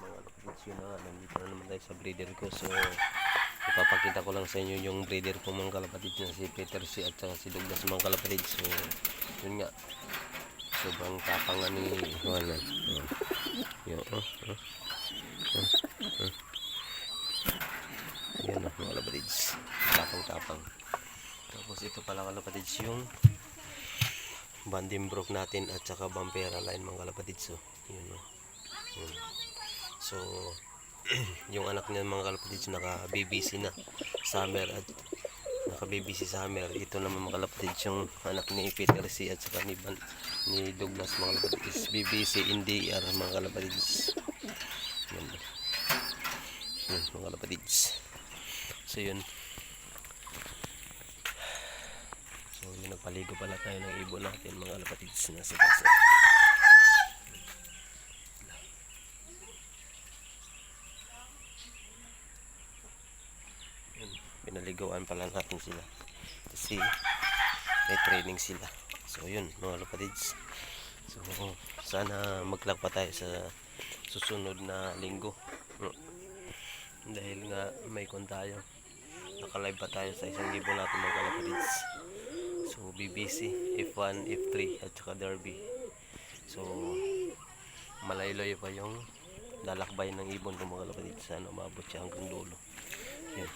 mga kapatids, yun na nga, nandito na naman tayo sa breeder ko. So ipapakita ko lang sa inyo yung breeder ko mga kalapatids na si Peter C at saka si Douglas mga kalapatids. So yun nga, sobrang tapang nga ni Juanan. Yun, yan na mga kalapatids, tapang. Tapos ito pala kalapatids yung Vandenbroek natin at saka Vampira line mga kalapatids. So yun, yun. So yung anak niya mga kalapatids naka-BBC na Summer at naka-BBC Summer. Ito naman mga kalapatids yung anak ni Peter C at saka ni Douglas mga kalapatids, BBC NDR mga kalapatids. Yun, yun mga kalapatids. So yun, so yun, nagpaligo pala tayo ng ibon natin mga kalapatids na si Kasi. Pinaligawan pala natin sila kasi may training sila. So yun mga kapatids, so sana mag-vlog pa tayo sa susunod na linggo, dahil nga may kon tayo, naka-live pa tayo sa 1,000 natin mga kapatids. So BBC, F1, F3 at saka Derby. So malayo-layo pa yung lalakbay ng ibon ng mga kapatids, sana umabot siya hanggang dulo. Yun.